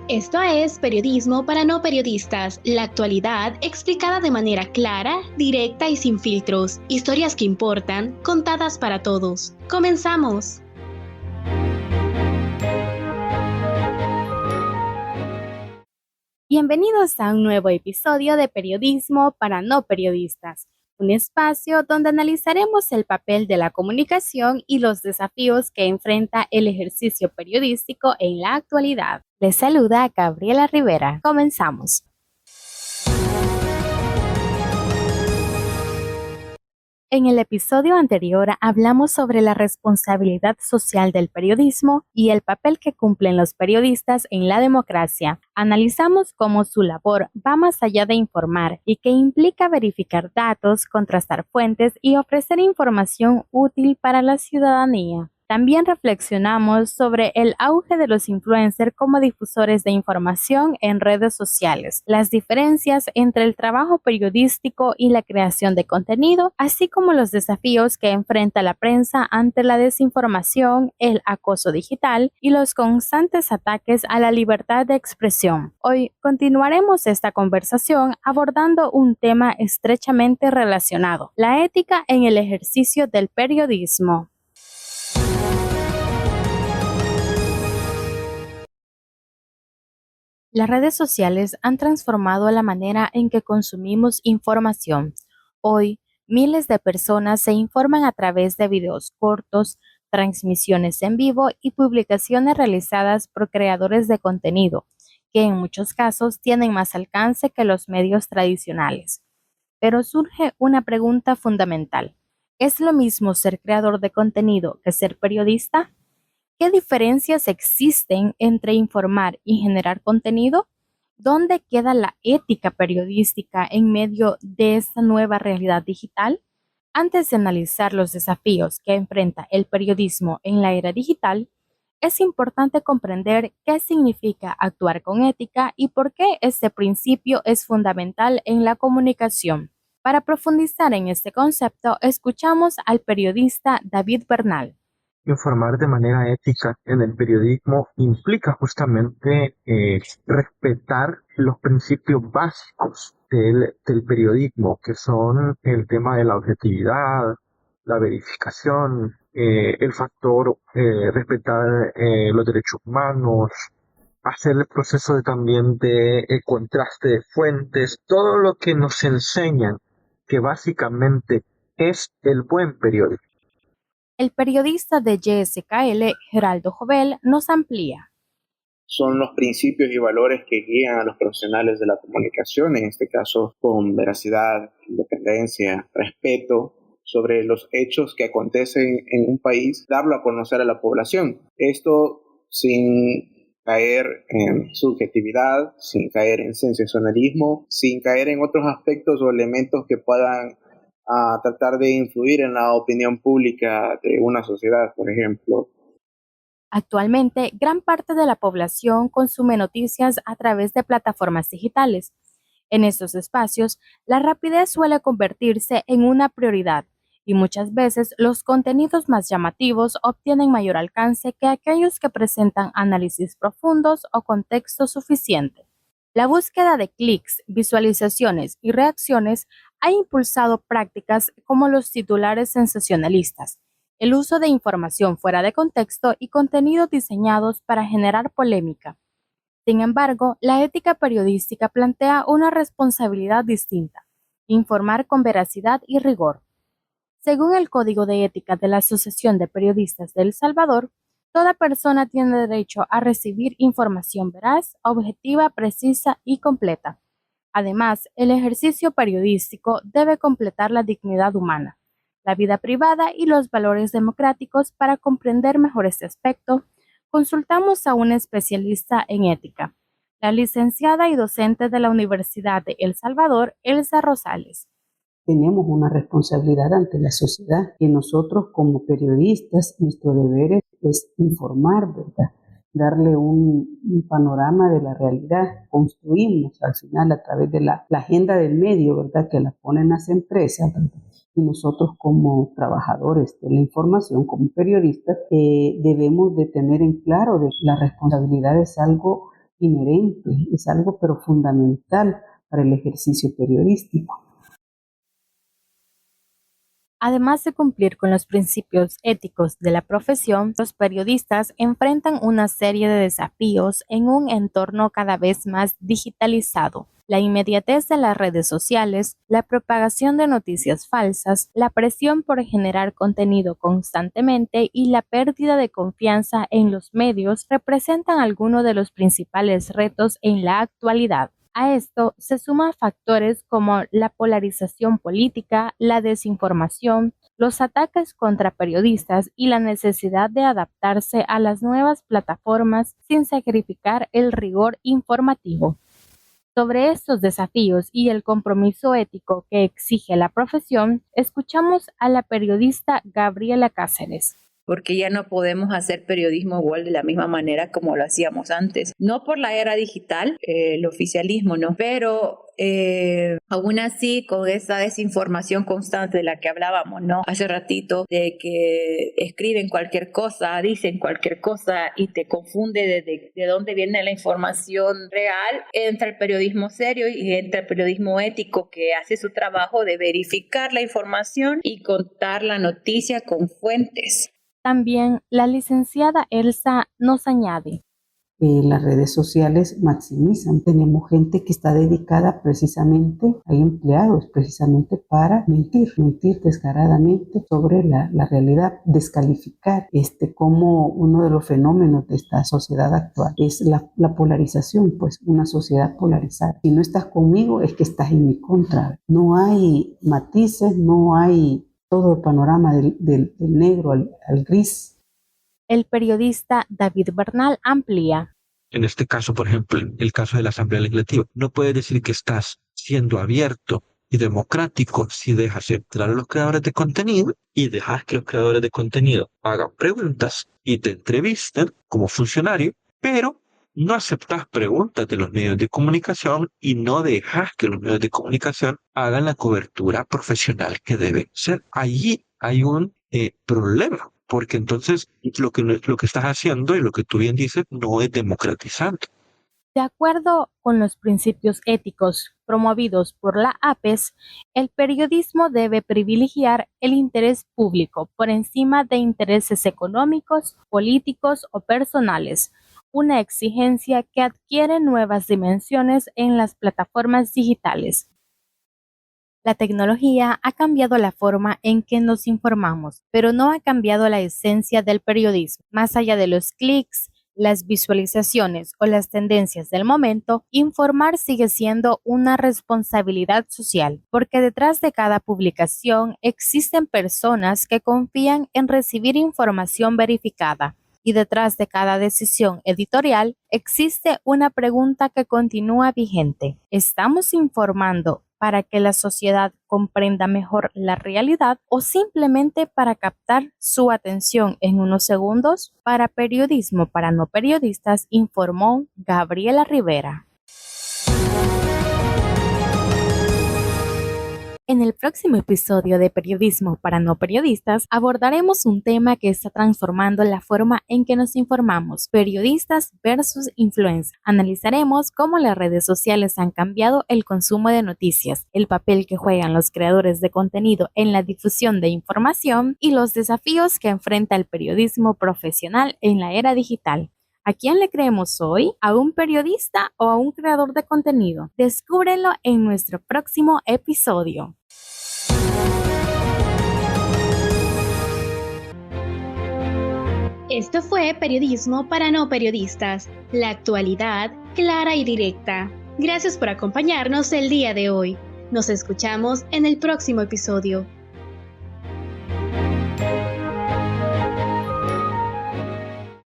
Esto es Periodismo para no periodistas, la actualidad explicada de manera clara, directa y sin filtros, historias que importan, contadas para todos. ¡Comenzamos! Bienvenidos a un nuevo episodio de Periodismo para no periodistas, un espacio donde analizaremos el papel de la comunicación y los desafíos que enfrenta el ejercicio periodístico en la actualidad. Les saluda Gabriela Rivera. Comenzamos. En el episodio anterior hablamos sobre la responsabilidad social del periodismo y el papel que cumplen los periodistas en la democracia. Analizamos cómo su labor va más allá de informar y que implica verificar datos, contrastar fuentes y ofrecer información útil para la ciudadanía. También reflexionamos sobre el auge de los influencers como difusores de información en redes sociales, las diferencias entre el trabajo periodístico y la creación de contenido, así como los desafíos que enfrenta la prensa ante la desinformación, el acoso digital y los constantes ataques a la libertad de expresión. Hoy continuaremos esta conversación abordando un tema estrechamente relacionado: la ética en el ejercicio del periodismo. Las redes sociales han transformado la manera en que consumimos información. Hoy, miles de personas se informan a través de videos cortos, transmisiones en vivo y publicaciones realizadas por creadores de contenido, que en muchos casos tienen más alcance que los medios tradicionales. Pero surge una pregunta fundamental: ¿es lo mismo ser creador de contenido que ser periodista? ¿Qué diferencias existen entre informar y generar contenido? ¿Dónde queda la ética periodística en medio de esta nueva realidad digital? Antes de analizar los desafíos que enfrenta el periodismo en la era digital, es importante comprender qué significa actuar con ética y por qué este principio es fundamental en la comunicación. Para profundizar en este concepto, escuchamos al periodista David Bernal. Informar de manera ética en el periodismo implica justamente respetar los principios básicos del periodismo, que son el tema de la objetividad, la verificación, el factor respetar los derechos humanos, hacer el proceso también de contraste de fuentes, todo lo que nos enseñan que básicamente es el buen periodismo. El periodista de YSKL, Geraldo Jovel, nos amplía. Son los principios y valores que guían a los profesionales de la comunicación, en este caso con veracidad, independencia, respeto sobre los hechos que acontecen en un país, darlo a conocer a la población. Esto sin caer en subjetividad, sin caer en sensacionalismo, sin caer en otros aspectos o elementos que puedan tratar de influir en la opinión pública de una sociedad, por ejemplo. Actualmente, gran parte de la población consume noticias a través de plataformas digitales. En estos espacios, la rapidez suele convertirse en una prioridad y muchas veces los contenidos más llamativos obtienen mayor alcance que aquellos que presentan análisis profundos o contexto suficiente. La búsqueda de clics, visualizaciones y reacciones ha impulsado prácticas como los titulares sensacionalistas, el uso de información fuera de contexto y contenidos diseñados para generar polémica. Sin embargo, la ética periodística plantea una responsabilidad distinta: informar con veracidad y rigor. Según el Código de Ética de la Asociación de Periodistas de El Salvador, toda persona tiene derecho a recibir información veraz, objetiva, precisa y completa. Además, el ejercicio periodístico debe completar la dignidad humana, la vida privada y los valores democráticos. Para comprender mejor este aspecto, consultamos a una especialista en ética, la licenciada y docente de la Universidad de El Salvador, Elsa Rosales. Tenemos una responsabilidad ante la sociedad, que nosotros como periodistas, nuestro deber es informar, ¿verdad? Darle un panorama de la realidad. Construimos al final a través de la agenda del medio, ¿verdad?, que la ponen las empresas, ¿verdad? Y nosotros como trabajadores de la información, como periodistas, debemos de tener en claro que la responsabilidad es algo inherente, es algo pero fundamental para el ejercicio periodístico. Además de cumplir con los principios éticos de la profesión, los periodistas enfrentan una serie de desafíos en un entorno cada vez más digitalizado. La inmediatez de las redes sociales, la propagación de noticias falsas, la presión por generar contenido constantemente y la pérdida de confianza en los medios representan algunos de los principales retos en la actualidad. A esto se suman factores como la polarización política, la desinformación, los ataques contra periodistas y la necesidad de adaptarse a las nuevas plataformas sin sacrificar el rigor informativo. Sobre estos desafíos y el compromiso ético que exige la profesión, escuchamos a la periodista Gabriela Cáceres. Porque ya no podemos hacer periodismo igual de la misma manera como lo hacíamos antes. No por la era digital, el oficialismo no, pero aún así con esa desinformación constante de la que hablábamos, ¿no? Hace ratito, de que escriben cualquier cosa, dicen cualquier cosa y te confunde de dónde viene la información real, entra el periodismo serio y entra el periodismo ético que hace su trabajo de verificar la información y contar la noticia con fuentes. También la licenciada Elsa nos añade. Las redes sociales maximizan. Tenemos gente que está dedicada precisamente, hay empleados precisamente para mentir descaradamente sobre la realidad, descalificar como uno de los fenómenos de esta sociedad actual. Es la polarización, pues una sociedad polarizada. Si no estás conmigo es que estás en mi contra. No hay matices, no hay todo el panorama del negro al gris. El periodista David Bernal amplía. En este caso, por ejemplo, el caso de la Asamblea Legislativa, no puedes decir que estás siendo abierto y democrático si dejas entrar a los creadores de contenido y dejas que los creadores de contenido hagan preguntas y te entrevisten como funcionario, pero no aceptas preguntas de los medios de comunicación y no dejas que los medios de comunicación hagan la cobertura profesional que debe ser. Allí hay un problema, porque entonces lo que estás haciendo y lo que tú bien dices no es democratizante. De acuerdo con los principios éticos promovidos por la APES, el periodismo debe privilegiar el interés público por encima de intereses económicos, políticos o personales, una exigencia que adquiere nuevas dimensiones en las plataformas digitales. La tecnología ha cambiado la forma en que nos informamos, pero no ha cambiado la esencia del periodismo. Más allá de los clics, las visualizaciones o las tendencias del momento, informar sigue siendo una responsabilidad social, porque detrás de cada publicación existen personas que confían en recibir información verificada. Y detrás de cada decisión editorial existe una pregunta que continúa vigente. ¿Estamos informando para que la sociedad comprenda mejor la realidad o simplemente para captar su atención en unos segundos? Para Periodismo para No Periodistas, informó Gabriela Rivera. En el próximo episodio de Periodismo para No Periodistas abordaremos un tema que está transformando la forma en que nos informamos, periodistas versus influencers. Analizaremos cómo las redes sociales han cambiado el consumo de noticias, el papel que juegan los creadores de contenido en la difusión de información y los desafíos que enfrenta el periodismo profesional en la era digital. ¿A quién le creemos hoy? ¿A un periodista o a un creador de contenido? Descúbrelo en nuestro próximo episodio. Esto fue Periodismo para No Periodistas, la actualidad clara y directa. Gracias por acompañarnos el día de hoy. Nos escuchamos en el próximo episodio.